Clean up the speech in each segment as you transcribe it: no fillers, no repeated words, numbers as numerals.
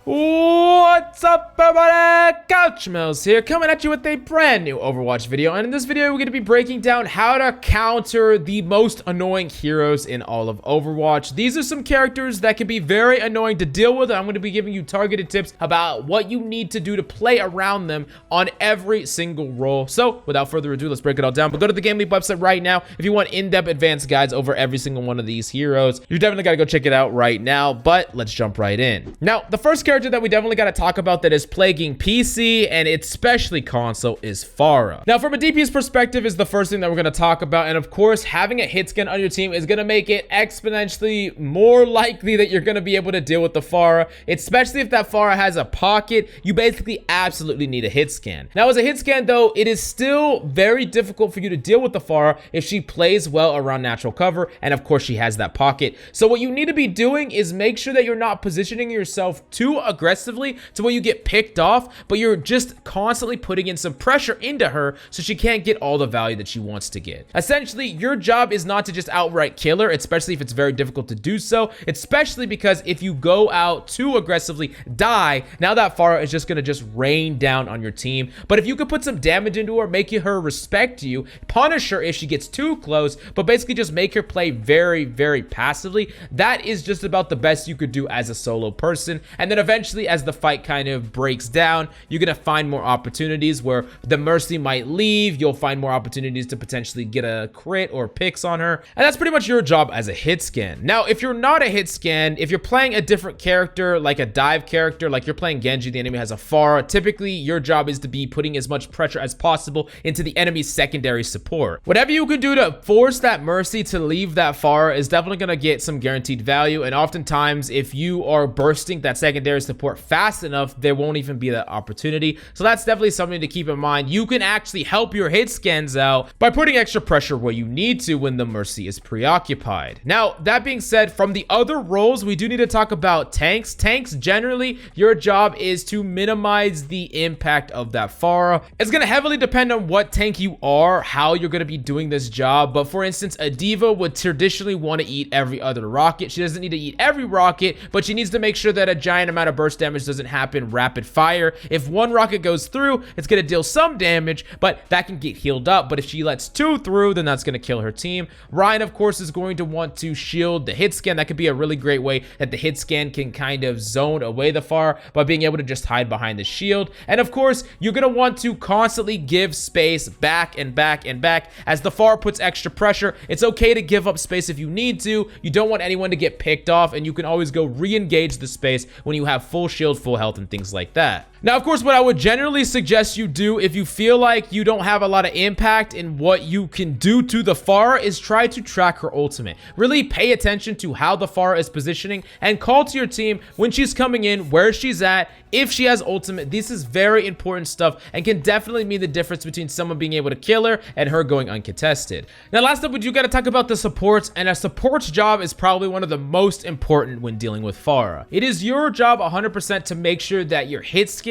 What's up, everybody? Couchmills here, coming at you with a brand new Overwatch video. And in this video, we're going to be breaking down how to counter the most annoying heroes in all of Overwatch. These are some characters that can be very annoying to deal with. I'm going to be giving you targeted tips about what you need to do to play around them on every single role. So, without further ado, let's break it all down. But go to the GameLeap website right now if you want in-depth advanced guides over every single one of these heroes. You definitely got to go check it out right now. But let's jump right in. Now, the first character that we definitely got to talk about that is plaguing PC and especially console is PHARAH. Now, from a DPS perspective is the first thing that we're going to talk about, and of course, having a hit scan on your team is going to make it exponentially more likely that you're going to be able to deal with the PHARAH, especially if that PHARAH has a pocket. You basically absolutely need a hit scan. Now, as a hit scan though, it is still very difficult for you to deal with the PHARAH if she plays well around natural cover, and of course she has that pocket. So what you need to be doing is make sure that you're not positioning yourself too aggressively to where you get picked off, but you're just constantly putting in some pressure into her so she can't get all the value that she wants to get. Essentially, your job is not to just outright kill her, especially if it's very difficult to do so, especially because if you go out too aggressively, die, now that PHARAH is just going to just rain down on your team. But if you could put some damage into her, make her respect you, punish her if she gets too close, but basically just make her play very, very passively, that is just about the best you could do as a solo person. And then eventually, as the fight kind of breaks down, you're gonna find more opportunities where the Mercy might leave. You'll find more opportunities to potentially get a crit or picks on her, and that's pretty much your job as a hit scan. Now, if you're not a hit scan, if you're playing a different character, like a dive character, like you're playing Genji, the enemy has a PHARAH, typically your job is to be putting as much pressure as possible into the enemy's secondary support. Whatever you can do to force that Mercy to leave that PHARAH is definitely gonna get some guaranteed value, and oftentimes if you are bursting that secondary support fast enough, there won't even be that opportunity. So that's definitely something to keep in mind. You can actually help your hit scans out by putting extra pressure where you need to when the Mercy is preoccupied. Now, that being said, from the other roles, we do need to talk about tanks. Tanks, generally, your job is to minimize the impact of that PHARAH. It's going to heavily depend on what tank you are, how you're going to be doing this job. But for instance, a diva would traditionally want to eat every other rocket. She doesn't need to eat every rocket, but she needs to make sure that a giant amount of burst damage doesn't happen rapid fire. If one rocket goes through, it's going to deal some damage, but that can get healed up. But if she lets two through, then that's going to kill her team. Ryan, of course, is going to want to shield the hit scan. That could be a really great way that the hit scan can kind of zone away the PHARAH by being able to just hide behind the shield. And of course, you're going to want to constantly give space back and back and back as the PHARAH puts extra pressure. It's okay to give up space if you need to. You don't want anyone to get picked off, and you can always go re-engage the space when you have full shield, full health, and things like that. Now, of course, what I would generally suggest you do if you feel like you don't have a lot of impact in what you can do to the PHARAH is try to track her ultimate. Really pay attention to how the PHARAH is positioning and call to your team when she's coming in, where she's at, if she has ultimate. This is very important stuff and can definitely mean the difference between someone being able to kill her and her going uncontested. Now, last up, we do got to talk about the supports, and a support's job is probably one of the most important when dealing with PHARAH. It is your job 100% to make sure that your hit scans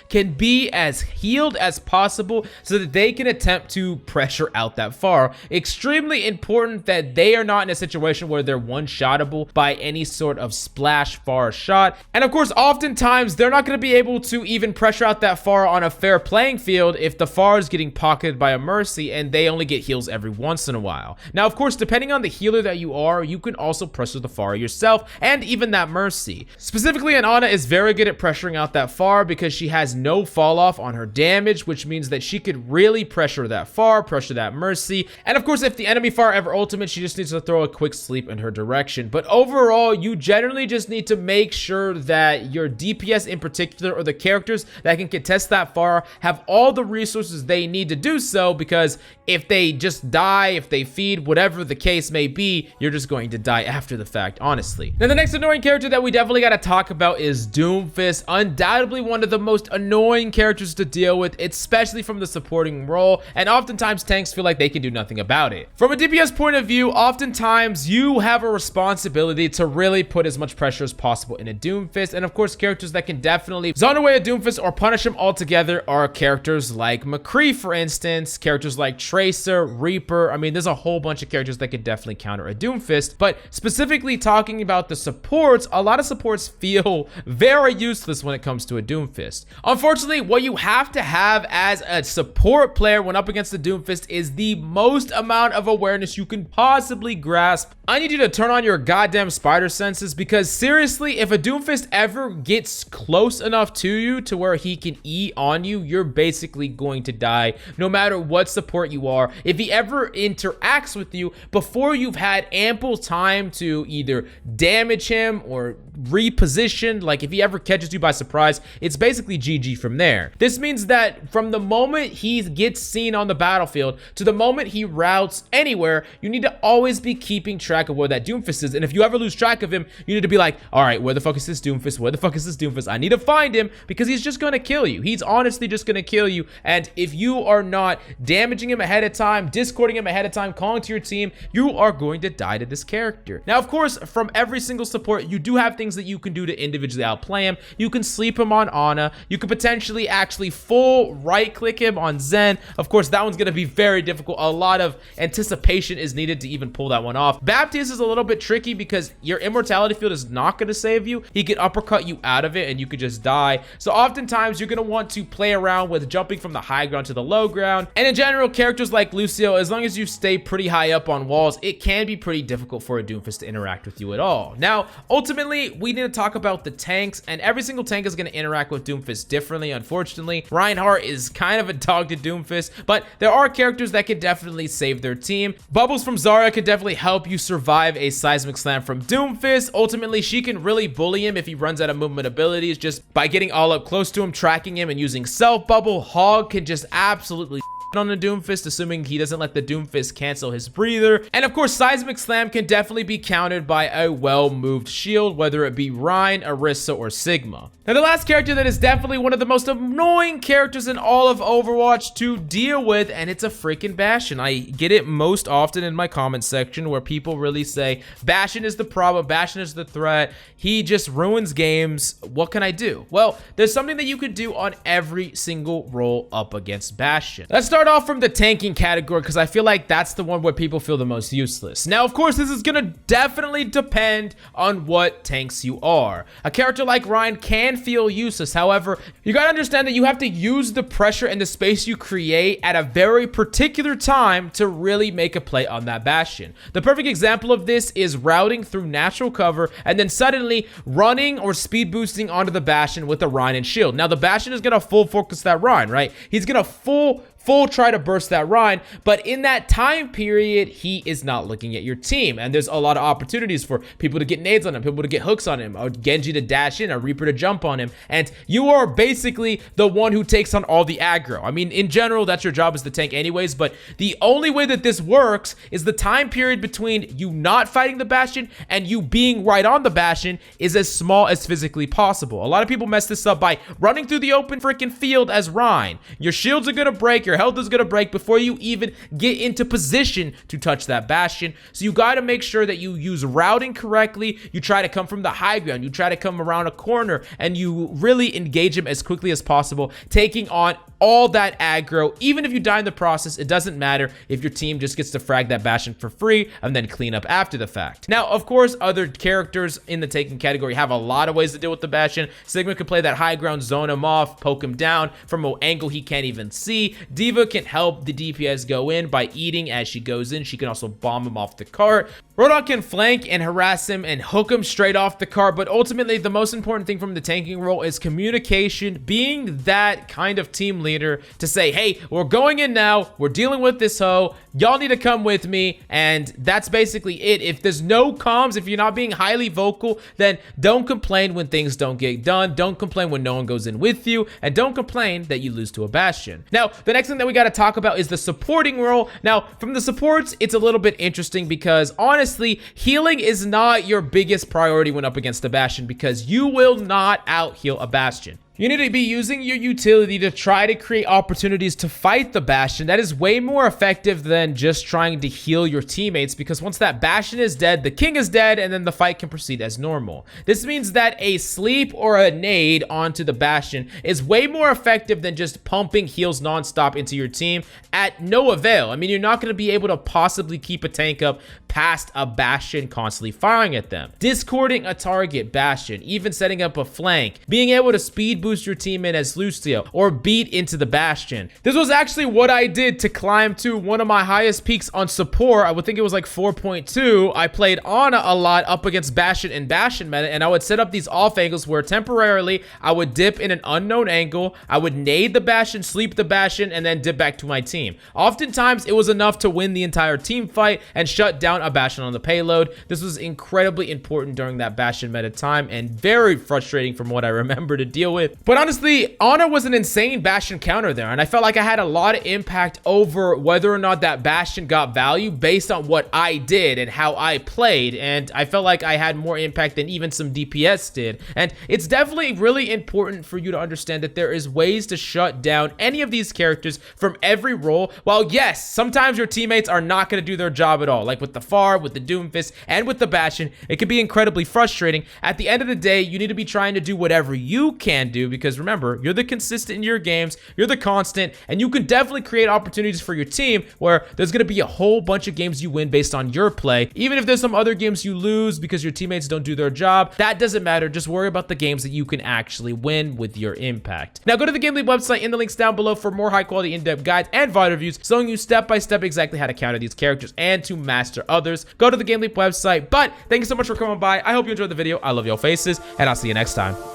can be as healed as possible so that they can attempt to pressure out that PHARAH. Extremely important that they are not in a situation where they're one-shottable by any sort of splash PHARAH shot. And of course, oftentimes they're not going to be able to even pressure out that PHARAH on a fair playing field if the PHARAH is getting pocketed by a Mercy and they only get heals every once in a while. Now, of course, depending on the healer that you are, you can also pressure the PHARAH yourself and even that Mercy. Specifically, Ana is very good at pressuring out that PHARAH because she has no fall off on her damage, which means that she could really pressure that PHARAH, pressure that Mercy. And of course, if the enemy PHARAH ever ultimate, she just needs to throw a quick sleep in her direction. But overall, you generally just need to make sure that your DPS in particular, or the characters that can contest that PHARAH, have all the resources they need to do so, because if they just die, if they feed, whatever the case may be, you're just going to die after the fact, honestly. Now, the next annoying character that we definitely got to talk about is Doomfist. Undoubtedly one of the most annoying characters to deal with, especially from the supporting role, and oftentimes tanks feel like they can do nothing about it. From a DPS point of view, oftentimes you have a responsibility to really put as much pressure as possible in a Doomfist, and of course characters that can definitely definitely zone away a Doomfist or punish him altogether are characters like McCree, for instance, characters like Tracer, Reaper. I mean, there's a whole bunch of characters that could definitely counter a Doomfist, but specifically talking about the supports, a lot of supports feel very useless when it comes to a Doomfist. Unfortunately, what you have to have as a support player when up against the Doomfist is the most amount of awareness you can possibly grasp. I need you to turn on your goddamn spider senses, because seriously, if a Doomfist ever gets close enough to you to where he can E on you, you're basically going to die no matter what support you are. If he ever interacts with you before you've had ample time to either damage him or reposition, like if he ever catches you by surprise, it's basically GG from there. This means that from the moment he gets seen on the battlefield to the moment he routes anywhere, you need to always be keeping track of where that Doomfist is. And if you ever lose track of him, you need to be like, all right, where the fuck is this Doomfist? Where the fuck is this Doomfist? I need to find him, because he's just gonna kill you. He's honestly just gonna kill you. And if you are not damaging him ahead of time, discording him ahead of time, calling to your team, you are going to die to this character. Now, of course, from every single support, you do have things that you can do to individually outplay him. You can sleep him on Ana. You could potentially actually full right click him on Zen. Of course, that one's gonna be very difficult. A lot of anticipation is needed to even pull that one off. Baptiste is a little bit tricky because your immortality field is not going to save you. He can uppercut you out of it and you could just die. So oftentimes you're going to want to play around with jumping from the high ground to the low ground. And in general, characters like Lucio, as long as you stay pretty high up on walls, it can be pretty difficult for a Doomfist to interact with you at all. Now, ultimately, we need to talk about the tanks, and every single tank is going to interact with Doomfist differently, unfortunately. Reinhardt is kind of a dog to Doomfist, but there are characters that could definitely save their team. Bubbles from Zarya could definitely help you survive a seismic slam from Doomfist. Ultimately, she can really bully him if he runs out of movement abilities just by getting all up close to him, tracking him, and using self bubble. Hog can just absolutely on the Doomfist, assuming he doesn't let the Doomfist cancel his breather. And of course, Seismic Slam can definitely be countered by a well-moved shield, whether it be Rein, Orisa, or Sigma. Now, the last character that is definitely one of the most annoying characters in all of Overwatch to deal with, and it's a freaking Bastion. I get it most often in my comment section where people really say, Bastion is the problem, Bastion is the threat, he just ruins games, what can I do? Well, there's something that you could do on every single role up against Bastion. Let's start off from the tanking category, because I feel like that's the one where people feel the most useless. Now, of course, this is gonna definitely depend on what tanks you are. A character like Rein can feel useless. However, you gotta understand that you have to use the pressure and the space you create at a very particular time to really make a play on that Bastion. The perfect example of this is routing through natural cover and then suddenly running or speed boosting onto the Bastion with a Rein and shield. Now, the Bastion is gonna full focus that Rein, right? He's gonna full try to burst that Rein, but in that time period, he is not looking at your team, and there's a lot of opportunities for people to get nades on him, people to get hooks on him, or Genji to dash in, a Reaper to jump on him, and you are basically the one who takes on all the aggro. I mean, in general, that's your job as the tank anyways, but the only way that this works is the time period between you not fighting the Bastion and you being right on the Bastion is as small as physically possible. A lot of people mess this up by running through the open freaking field as Rein. Your shields are gonna break, your health is gonna break before you even get into position to touch that Bastion. So you gotta make sure that you use routing correctly. You try to come from the high ground, you try to come around a corner, and you really engage him as quickly as possible, taking on all that aggro. Even if you die in the process, it doesn't matter if your team just gets to frag that Bastion for free and then clean up after the fact. Now, of course, other characters in the taking category have a lot of ways to deal with the Bastion. Sigma can play that high ground, zone him off, poke him down from an angle he can't even see. Diva can help the DPS go in by eating as she goes in. She can also bomb him off the cart. Rodon can flank and harass him and hook him straight off the cart, but ultimately the most important thing from the tanking role is communication, being that kind of team leader to say, hey, we're going in now, we're dealing with this hoe, y'all need to come with me, and that's basically it. If there's no comms, if you're not being highly vocal, then don't complain when things don't get done, don't complain when no one goes in with you, and don't complain that you lose to a Bastion. Now, the next thing that we got to talk about is the supporting role. Now, from the supports, it's a little bit interesting because honestly, healing is not your biggest priority when up against a Bastion, because you will not out heal a Bastion. You need to be using your utility to try to create opportunities to fight the bastion. That is way more effective than just trying to heal your teammates, because once that bastion is dead, the king is dead, and then the fight can proceed as normal. This means that a sleep or a nade onto the bastion is way more effective than just pumping heals nonstop into your team at no avail. I mean, you're not going to be able to possibly keep a tank up past a bastion constantly firing at them. Discording a target bastion, even setting up a flank, being able to speed boost your team in as Lucio, or beat into the bastion. This was actually what I did to climb to one of my highest peaks on support. I would think it was like 4.2. I played Ana a lot up against bastion and bastion meta, and I would set up these off angles where temporarily I would dip in an unknown angle, I would nade the bastion, sleep the bastion, and then dip back to my team. Oftentimes, it was enough to win the entire team fight and shut down a bastion on the payload. This was incredibly important during that bastion meta time, and very frustrating from what I remember to deal with. But honestly, Ana was an insane bastion counter there, and I felt like I had a lot of impact over whether or not that bastion got value based on what I did and how I played, and I felt like I had more impact than even some DPS did. And it's definitely really important for you to understand that there is ways to shut down any of these characters from every role. While yes, sometimes your teammates are not going to do their job at all, like with the PHARAH, with the doomfist, and with the bastion, it can be incredibly frustrating. At the end of the day, you need to be trying to do whatever you can do, because remember, you're the consistent in your games, you're the constant, and you can definitely create opportunities for your team where there's going to be a whole bunch of games you win based on your play. Even if there's some other games you lose because your teammates don't do their job, that doesn't matter. Just worry about the games that you can actually win with your impact. Now go to the GameLeap website in the links down below for more high quality in-depth guides and VOD reviews showing you step by step exactly how to counter these characters and to master others. Go to the GameLeap website. But thank you so much for coming by. I hope you enjoyed the video. I love your faces, and I'll see you next time.